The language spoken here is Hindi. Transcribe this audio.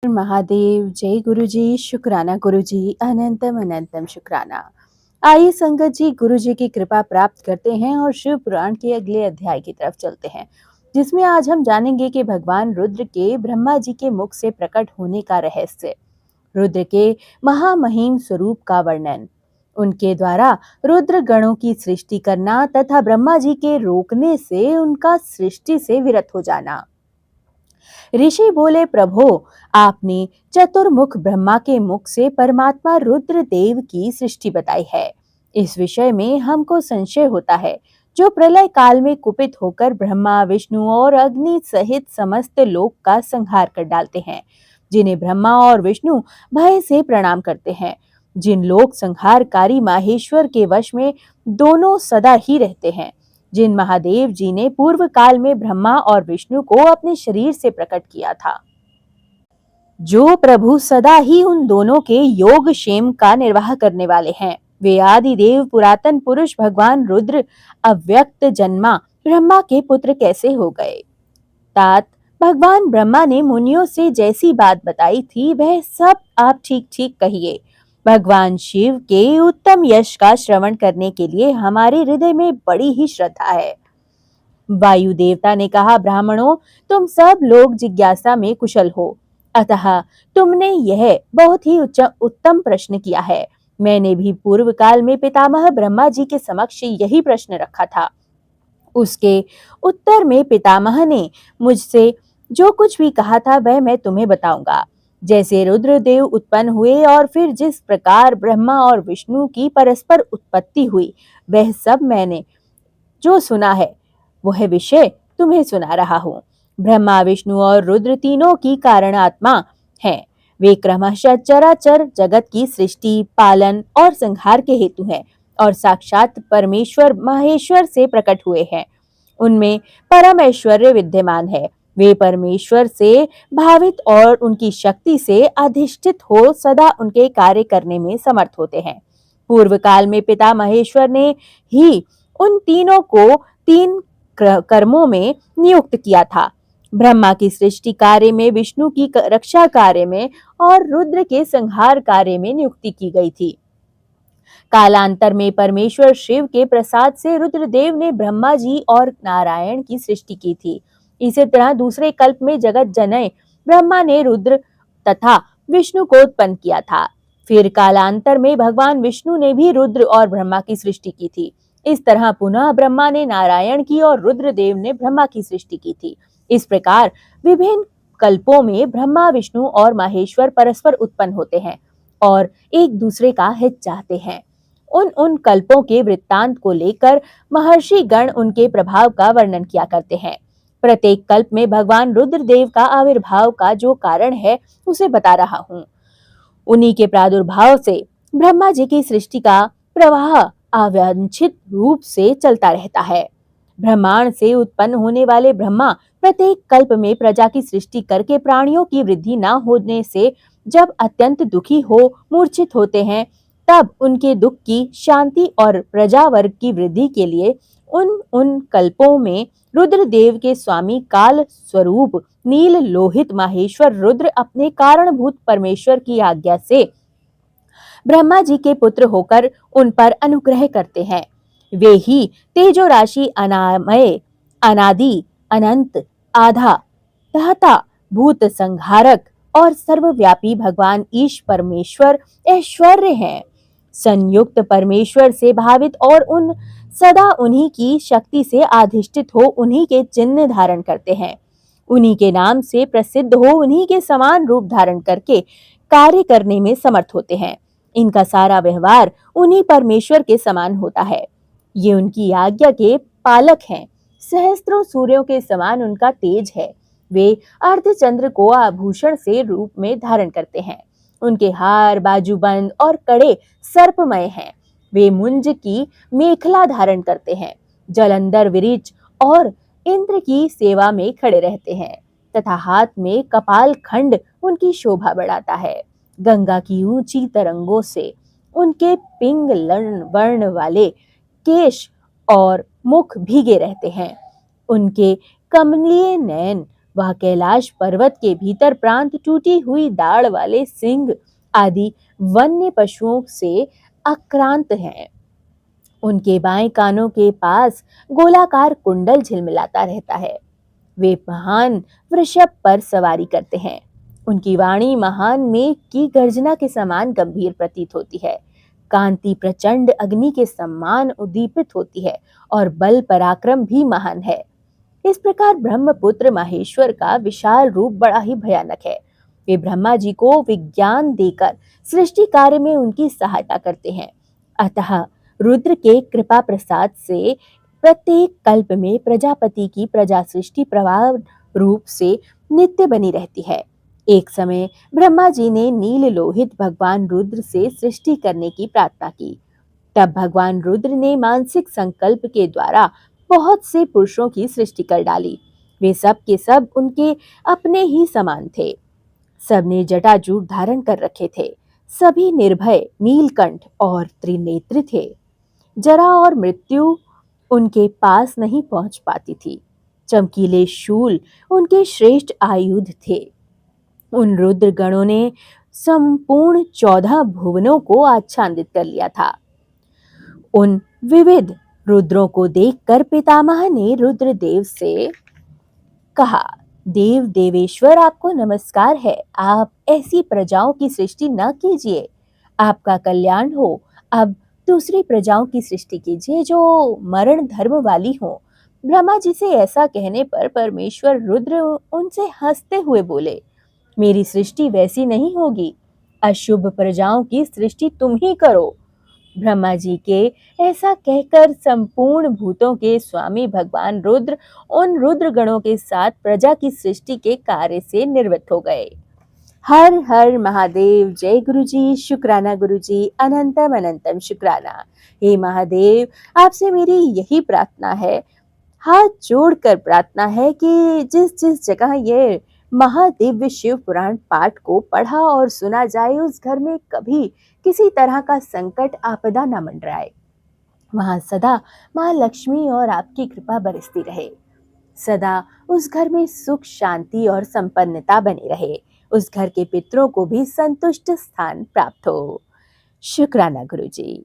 महादेव, जय गुरु जी, शुक्राना गुरु जी, अनंतम अनंतम शुक्राना। आइए संगत जी, गुरु जी की कृपा प्राप्त करते हैं और शिव पुराण के अगले अध्याय की तरफ चलते हैं, जिसमें आज हम जानेंगे कि भगवान रुद्र के ब्रह्मा जी के मुख से प्रकट होने का रहस्य, रुद्र के महामहिम स्वरूप का वर्णन, उनके द्वारा रुद्र गणों की सृष्टि करना तथा ब्रह्मा जी के रोकने से उनका सृष्टि से विरत हो जाना। ऋषि बोले, प्रभो, आपने चतुर्मुख ब्रह्मा के मुख से परमात्मा रुद्र देव की सृष्टि बताई है। इस विषय में हमको संशय होता है, जो प्रलय काल में कुपित होकर ब्रह्मा, विष्णु और अग्नि सहित समस्त लोक का संहार कर डालते हैं, जिन्हें ब्रह्मा और विष्णु भय से प्रणाम करते हैं। जिन लोक संहारकारी माहेश्वर के वश में दोनों सदा ही रहते हैं, जिन महादेव जी ने पूर्व काल में ब्रह्मा और विष्णु को अपने शरीर से प्रकट किया था, जो प्रभु सदा ही उन दोनों के योग क्षेम का निर्वाह करने वाले हैं, वे आदि देव पुरातन पुरुष भगवान रुद्र अव्यक्त जन्मा ब्रह्मा के पुत्र कैसे हो गए। तात, भगवान ब्रह्मा ने मुनियों से जैसी बात बताई थी वह सब आप ठीक ठीक कहिए। भगवान शिव के उत्तम यश का श्रवण करने के लिए हमारे हृदय में बड़ी ही श्रद्धा है। वायु देवता ने कहा, ब्राह्मणों, तुम सब लोग जिज्ञासा में कुशल हो, अतः तुमने यह बहुत ही उत्तम प्रश्न किया है। मैंने भी पूर्व काल में पितामह ब्रह्मा जी के समक्ष यही प्रश्न रखा था। उसके उत्तर में पितामह ने मुझसे जो कुछ भी कहा था वह मैं तुम्हें बताऊंगा। जैसे रुद्रदेव उत्पन्न हुए और फिर जिस प्रकार ब्रह्मा और विष्णु की परस्पर उत्पत्ति हुई, वह सब मैंने जो सुना है वह विषय तुम्हें सुना रहा हूँ। ब्रह्मा, विष्णु और रुद्र तीनों की कारण आत्मा हैं। वे क्रमशः चराचर जगत की सृष्टि, पालन और संहार के हेतु हैं और साक्षात परमेश्वर माहेश्वर से प्रकट हुए हैं। उनमें परम ऐश्वर्य विद्यमान है। वे परमेश्वर से भावित और उनकी शक्ति से अधिष्ठित हो सदा उनके कार्य करने में समर्थ होते हैं। पूर्व काल में पिता महेश्वर ने ही उन तीनों को तीन कर्मों में नियुक्त किया था। ब्रह्मा की सृष्टि कार्य में, विष्णु की रक्षा कार्य में और रुद्र के संहार कार्य में नियुक्ति की गई थी। कालांतर में परमेश्वर शिव के प्रसाद से रुद्रदेव ने ब्रह्मा जी और नारायण की सृष्टि की थी। इसी तरह दूसरे कल्प में जगत जनय ब्रह्मा ने रुद्र तथा विष्णु को उत्पन्न किया था। फिर कालांतर में भगवान विष्णु ने भी रुद्र और ब्रह्मा की सृष्टि की थी। इस तरह पुनः ब्रह्मा ने नारायण की और रुद्रदेव ने ब्रह्मा की सृष्टि की थी। इस प्रकार विभिन्न कल्पों में ब्रह्मा, विष्णु और माहेश्वर परस्पर उत्पन्न होते हैं और एक दूसरे का हित चाहते हैं। उन कल्पों के वृत्तांत को लेकर महर्षि गण उनके प्रभाव का वर्णन किया करते हैं। प्रत्येक कल्प में भगवान रुद्रदेव का आविर्भाव का जो कारण है उसे बता रहा हूँ। उन्हीं के प्रादुर्भाव से ब्रह्मा जी की सृष्टि का प्रवाह अवांछित रूप से चलता रहता है। ब्रह्मांड से उत्पन्न होने वाले ब्रह्मा प्रत्येक कल्प में प्रजा की सृष्टि करके प्राणियों की वृद्धि न होने से जब अत्यंत दुखी हो मूर्छित होते हैं, तब उनके दुख की शांति और प्रजा वर्ग की वृद्धि के लिए उन कल्पों में रुद्रदेव के स्वामी काल स्वरूप नील लोहित माहेश्वर रुद्र अपने कारणभूत परमेश्वर की आज्ञा से ब्रह्मा जी के पुत्र होकर उन पर अनुग्रह करते हैं। वे ही तेजो राशि, अनामय, अनादि, अनंत, आधा, दाता, भूत संहारक और सर्वव्यापी भगवान ईश परमेश्वर ऐश्वर्य हैं। संयुक्त परमेश्वर से भावित और उन सदा उन्हीं की शक्ति से अधिष्ठित हो उन्हीं के चिन्ह धारण करते हैं। उन्हीं के नाम से प्रसिद्ध हो उन्हीं के समान रूप धारण करके कार्य करने में समर्थ होते हैं। इनका सारा व्यवहार उन्हीं परमेश्वर के समान होता है। ये उनकी आज्ञा के पालक हैं। सहस्त्रों सूर्यों के समान उनका तेज है। वे अर्धचंद्र को आभूषण से रूप में धारण करते हैं। उनके हार, बाजूबंद और कड़े सर्पमय हैं। वे मुंज की मेखला धारण करते हैं, जलंधर, विरिच और इंद्र की सेवा में खड़े रहते हैं तथा हाथ में कपाल खंड उनकी शोभा बढ़ाता है। गंगा की ऊंची तरंगों से उनके पिंग वर्ण वाले केश और मुख भीगे रहते हैं। उनके कमनीय नयन वह कैलाश पर्वत के भीतर प्रांत टूटी हुई दाढ़ वाले सिंह आदि वन्य पशुओं से आक्रांत हैं। उनके बाएं कानों के पास गोलाकार कुंडल झिलमिलाता रहता है। वे महान वृषभ पर सवारी करते हैं। उनकी वाणी महान मेघ की गर्जना के समान गंभीर प्रतीत होती है। कांति प्रचंड अग्नि के समान उद्दीपित होती है और बल पराक्रम भी महान है। इस प्रकार ब्रह्मपुत्र माहेश्वर का विशाल रूप बड़ा ही भयानक है। वे ब्रह्मा जी को विज्ञान देकर सृष्टि कार्य में उनकी सहायता करते हैं। अतः रुद्र के कृपा प्रसाद से प्रत्येक कल्प में प्रजापति की प्रजा सृष्टि प्रवाह रूप से नित्य बनी रहती है। एक समय ब्रह्मा जी ने नील लोहित भगवान रुद्र से सृष्टि करने की प्रार्थना की। तब भगवान रुद्र ने मानसिक संकल्प के द्वारा बहुत से पुरुषों की सृष्टि कर डाली। वे सब के सब उनके अपने ही समान थे। सबने जटाजूट धारण कर रखे थे। सभी निर्भय, नीलकंठ और त्रिनेत्र थे। जरा और मृत्यु उनके पास नहीं पहुंच पाती थी। चमकीले शूल उनके श्रेष्ठ आयुध थे। उन रुद्र गणों ने संपूर्ण 14 भुवनों को आच्छादित कर लिया था। उन विविध रुद्रों को देखकर पितामह ने रुद्रदेव से कहा, देव देवेश्वर आपको नमस्कार है। आप ऐसी प्रजाओं की सृष्टि न कीजिए। आपका कल्याण हो। अब दूसरी प्रजाओं की सृष्टि कीजिए जो मरण धर्म वाली हो। ब्रह्मा जी से ऐसा कहने पर परमेश्वर रुद्र उनसे हंसते हुए बोले, मेरी सृष्टि वैसी नहीं होगी। अशुभ प्रजाओं की सृष्टि तुम ही करो। ब्रह्मा जी के ऐसा कहकर संपूर्ण भूतों के स्वामी भगवान रुद्र उन रुद्र गणों के साथ प्रजा की सृष्टि के कार्य से निर्वृत्त हो गए। हर हर महादेव। जय गुरु जी। शुक्राना गुरु जी। अनंतम अनंतम शुक्राना। हे महादेव, आपसे मेरी यही प्रार्थना है, हाथ जोड़कर प्रार्थना है कि जिस जिस जगह ये महादिव्य शिव पुराण पाठ को पढ़ा और सुना जाए, उस घर में कभी किसी तरह का संकट आपदा न मंडराए। वहां सदा माँ लक्ष्मी और आपकी कृपा बरसती रहे। सदा उस घर में सुख, शांति और संपन्नता बनी रहे। उस घर के पितरों को भी संतुष्ट स्थान प्राप्त हो। शुक्राना गुरु जी।